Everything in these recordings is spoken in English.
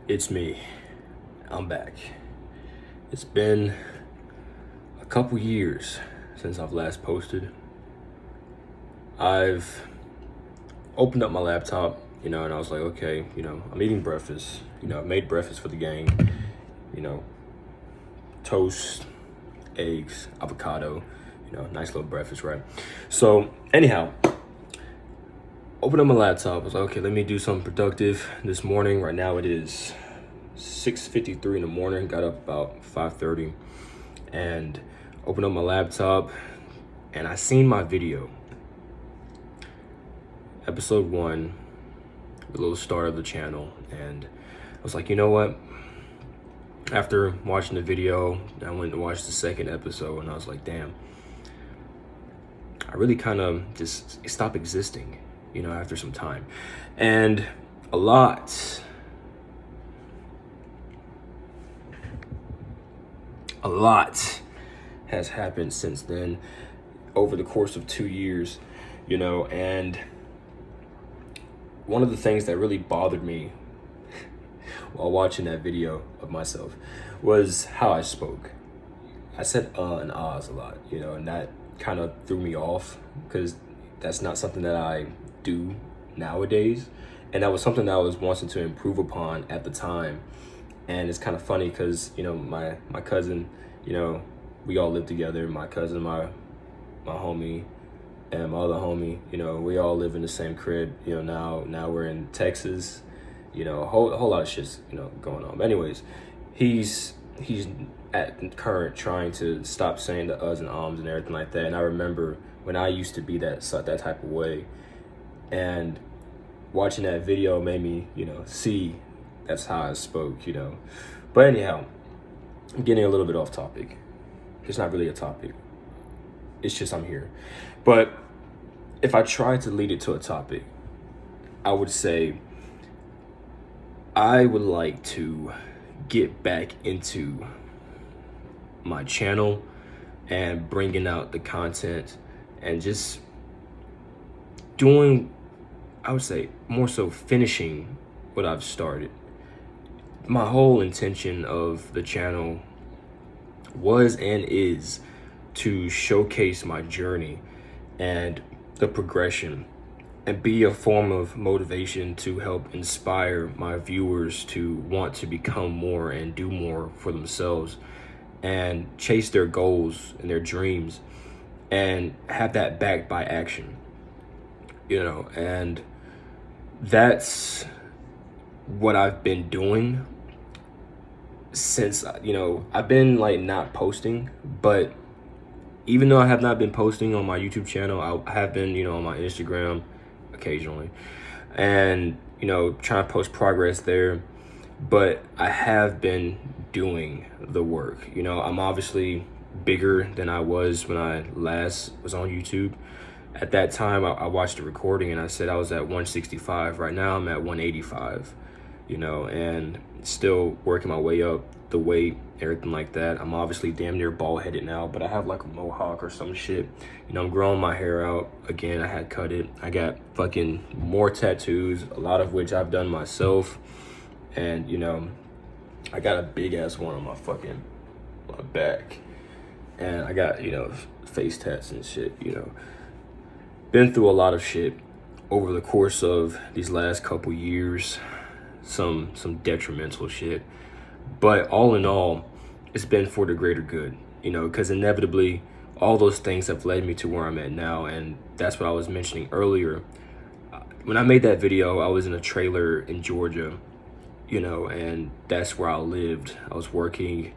It's me. I'm back. It's been a couple years since I've last posted. I've opened up my laptop, and I was like, okay, I'm eating breakfast. I made breakfast for the gang. Toast, eggs, avocado, nice little breakfast, right? So, anyhow, opened up my laptop. I was like, okay, let me do something productive this morning. Right now it is 6:53 in the morning. Got up about 5:30 and opened up my laptop, and I seen my video, episode 1, the little start of the channel, and I was like, you know what? After watching the video, I went to watch the second episode, and I was like, damn, I really kind of just stopped existing, after some time. And a lot has happened since then, over the course of 2 years, and one of the things that really bothered me while watching that video of myself was how I spoke. I said and ahs a lot, and that kind of threw me off because that's not something that I do nowadays. And that was something that I was wanting to improve upon at the time. And it's kind of funny because, my cousin, we all live together. My cousin, my homie, and my other homie, we all live in the same crib. Now we're in Texas. A whole lot of shit's going on. But anyways, he's at current trying to stop saying the uhs and ums and everything like that. And I remember when I used to be that type of way, and watching that video made me see that's how I spoke. But anyhow, I'm getting a little bit off topic. It's not really a topic. It's just I'm here. But if I try to lead it to a topic, I would say I would like to get back into my channel and bringing out the content and just doing, I would say, more so finishing what I've started. My whole intention of the channel was and is to showcase my journey and the progression and be a form of motivation to help inspire my viewers to want to become more and do more for themselves and chase their goals and their dreams and have that backed by action, and that's what I've been doing since, I've been not posting, but even though I have not been posting on my YouTube channel, I have been, on my Instagram occasionally, and trying to post progress there. But I have been doing the work. I'm obviously bigger than I was when I last was on YouTube. At that time, I watched the recording and I said I was at 165. Right now I'm at 185, and still working my way up, the weight, everything like that. I'm obviously damn near bald headed now, but I have like a mohawk or some shit. I'm growing my hair out again. I had cut it. I got fucking more tattoos, a lot of which I've done myself. And I got a big ass one on my back, and I got face tats and shit. Been through a lot of shit over the course of these last couple years, some detrimental shit, but all in all, it's been for the greater good, because inevitably all those things have led me to where I'm at now. And that's what I was mentioning earlier. When I made that video, I was in a trailer in Georgia, and that's where I lived. I was working,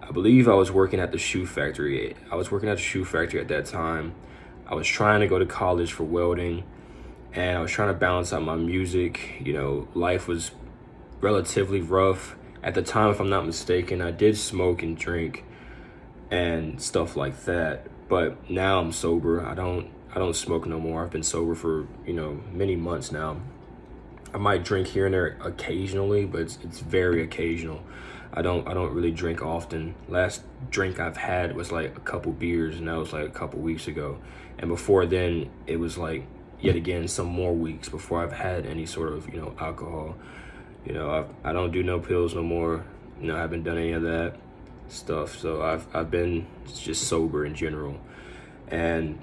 I believe I was working at the shoe factory. I was working at the shoe factory at that time. I was trying to go to college for welding, and I was trying to balance out my music. Life was relatively rough at the time, if I'm not mistaken. I did smoke and drink and stuff like that, but now I'm sober. I don't smoke no more. I've been sober for many months now. I might drink here and there occasionally, but it's very occasional. I don't really drink often. Last drink I've had was like a couple beers, and that was like a couple weeks ago. And before then, it was like yet again some more weeks before I've had any sort of alcohol. You know, I don't do no pills no more. You know, I haven't done any of that stuff. So I've been just sober in general. And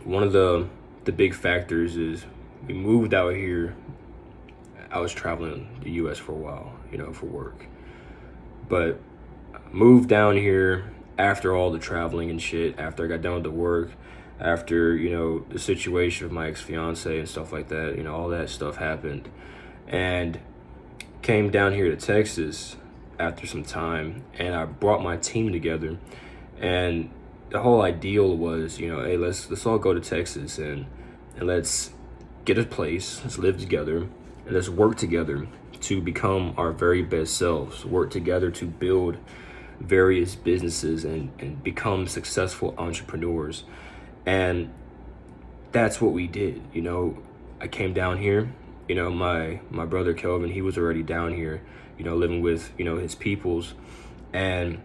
one of the big factors is we moved out here. I was traveling the US for a while, you know, for work. But I moved down here after all the traveling and shit, after I got done with the work, after, you know, the situation with my ex-fiance and stuff like that, you know, all that stuff happened. And came down here to Texas after some time, and I brought my team together. And the whole ideal was, you know, hey, let's all go to Texas and let's get a place, let's live together, and let's work together to become our very best selves, work together to build various businesses and become successful entrepreneurs. And that's what we did. You know, I came down here, you know, my brother Kelvin, he was already down here, you know, living with, you know, his peoples. And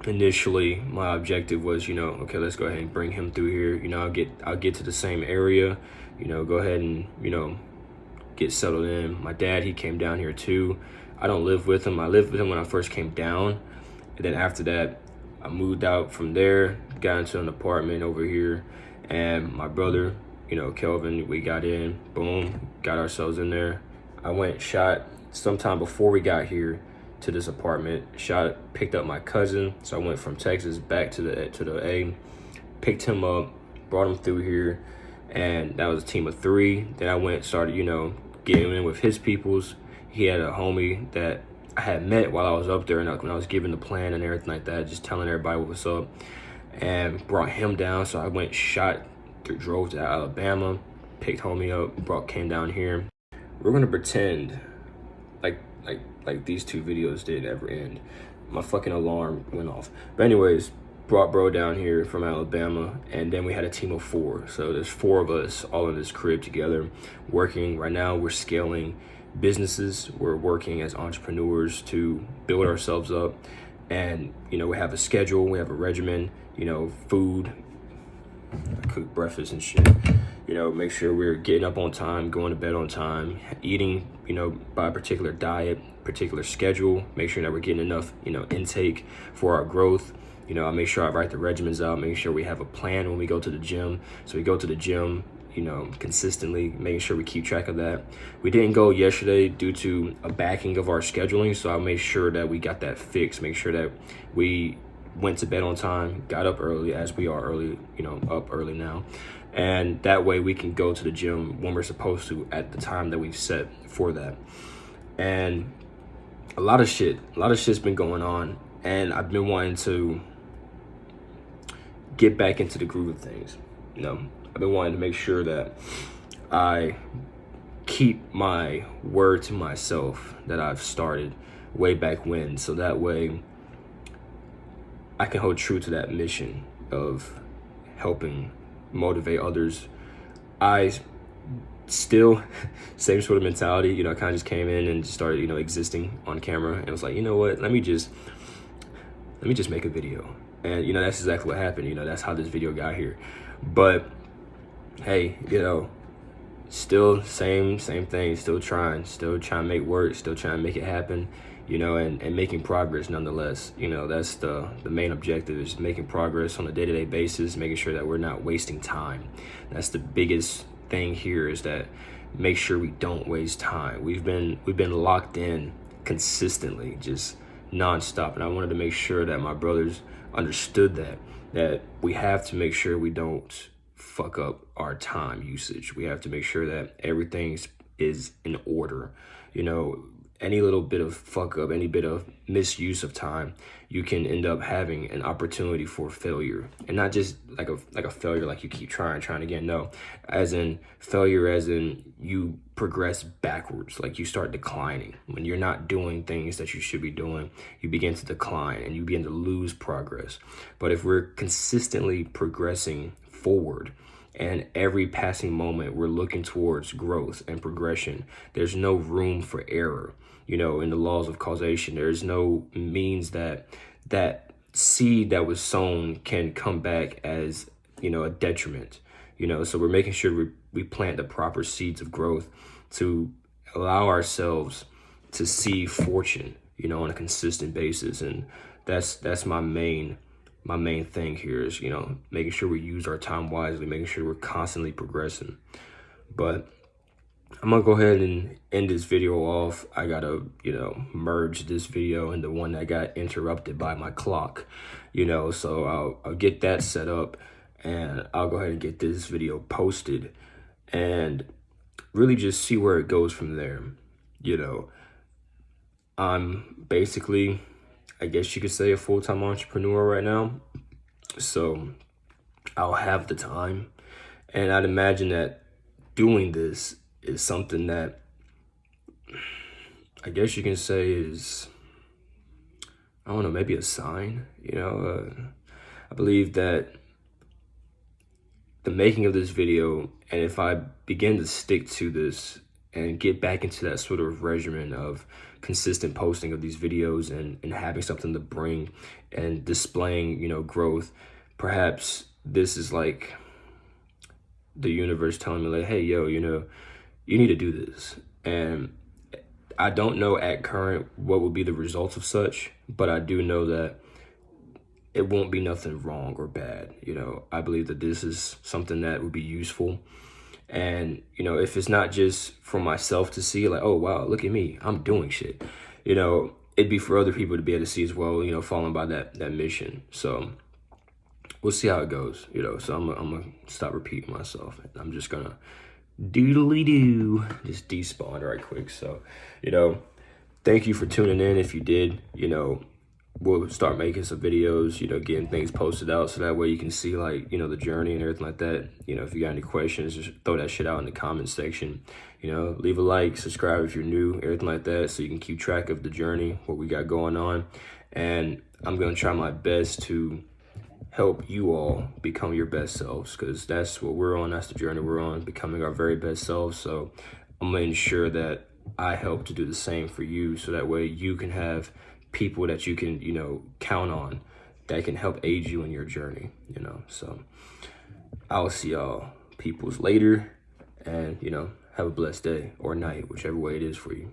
initially my objective was, you know, okay, let's go ahead and bring him through here. You know, I'll get to the same area, you know, go ahead and, you know, get settled in. My dad, he came down here too. I don't live with him. I lived with him when I first came down. And then after that, I moved out from there, got into an apartment over here. And my brother, you know, Kelvin, we got in, boom, got ourselves in there. I went, shot sometime before we got here to this apartment, picked up my cousin. So I went from Texas back to the A, picked him up, brought him through here. And that was a team of 3. Then I started, you know, getting in with his peoples. He had a homie that I had met while I was up there, and when I was giving the plan and everything like that, just telling everybody what was up, and brought him down. So I went, drove to Alabama, picked homie up, came down here. We're gonna pretend like these 2 videos didn't ever end. My fucking alarm went off. But anyways, brought bro down here from Alabama, and then we had a team of 4. So there's 4 of us all in this crib together working. Right now we're scaling businesses. We're working as entrepreneurs to build ourselves up. And, you know, we have a schedule, we have a regimen, you know, food, I cook breakfast and shit. You know, make sure we're getting up on time, going to bed on time, eating, you know, by a particular diet, particular schedule, make sure that we're getting enough, you know, intake for our growth. You know, I make sure I write the regimens out, making sure we have a plan when we go to the gym. So we go to the gym, you know, consistently, making sure we keep track of that. We didn't go yesterday due to a backing of our scheduling. So I made sure that we got that fixed, make sure that we went to bed on time, got up early, as we are early, you know, up early now. And that way we can go to the gym when we're supposed to at the time that we've set for that. And a lot of shit's been going on, and I've been wanting to get back into the groove of things. You know, I've been wanting to make sure that I keep my word to myself that I've started way back when, so that way I can hold true to that mission of helping motivate others. I still, same sort of mentality, you know, I kind of just came in and just started, you know, existing on camera, and it was like, you know what, let me just make a video. And, you know, that's exactly what happened. You know, that's how this video got here. But hey, you know, still same thing, still trying to make work, still trying to make it happen, you know, and making progress nonetheless. You know, that's the main objective, is making progress on a day-to-day basis, making sure that we're not wasting time. That's the biggest thing here, is that make sure we don't waste time. We've been locked in consistently, just nonstop, and I wanted to make sure that my brothers understood that we have to make sure we don't fuck up our time usage. We have to make sure that everything is in order. You know, any little bit of fuck up, any bit of misuse of time, you can end up having an opportunity for failure. And not just like a failure like you keep trying again. No, as in failure as in you progress backwards, like you start declining. When you're not doing things that you should be doing, you begin to decline and you begin to lose progress. But if we're consistently progressing forward, and every passing moment we're looking towards growth and progression, there's no room for error. You know, in the laws of causation, there's no means that seed that was sown can come back as, you know, a detriment. You know, so we're making sure we plant the proper seeds of growth to allow ourselves to see fortune, you know, on a consistent basis. And that's my main thing here is, you know, making sure we use our time wisely, making sure we're constantly progressing. But I'm gonna go ahead and end this video off. I gotta, you know, merge this video into one that got interrupted by my clock, you know, so I'll get that set up, and I'll go ahead and get this video posted and really just see where it goes from there. You know, I'm basically, I guess you could say, a full-time entrepreneur right now. So I'll have the time, and I'd imagine that doing this is something that I guess you can say is, I don't know, maybe a sign, you know. I believe that the making of this video, and if I begin to stick to this and get back into that sort of regimen of consistent posting of these videos and having something to bring and displaying, you know, growth, perhaps this is like the universe telling me, like, hey, yo, you know, you need to do this. And I don't know at current what will be the results of such, but I do know that it won't be nothing wrong or bad. You know, I believe that this is something that would be useful. And, you know, if it's not just for myself to see, like, oh, wow, look at me, I'm doing shit, you know, it'd be for other people to be able to see as well, you know, following by that mission. So we'll see how it goes, you know. So I'm gonna stop repeating myself. I'm just gonna doodly-doo, just despawn right quick. So, you know, thank you for tuning in. If you did, you know, we'll start making some videos, you know, getting things posted out so that way you can see, like, you know, the journey and everything like that. You know, if you got any questions, just throw that shit out in the comment section. You know, leave a like, subscribe if you're new, everything like that, so you can keep track of the journey, what we got going on. And I'm going to try my best to help you all become your best selves, because that's what we're on. That's the journey we're on, becoming our very best selves. So I'm going to ensure that I help to do the same for you, so that way you can have people that you can, you know, count on that can help aid you in your journey, you know. So I'll see y'all peoples later, and, you know, have a blessed day or night, whichever way it is for you.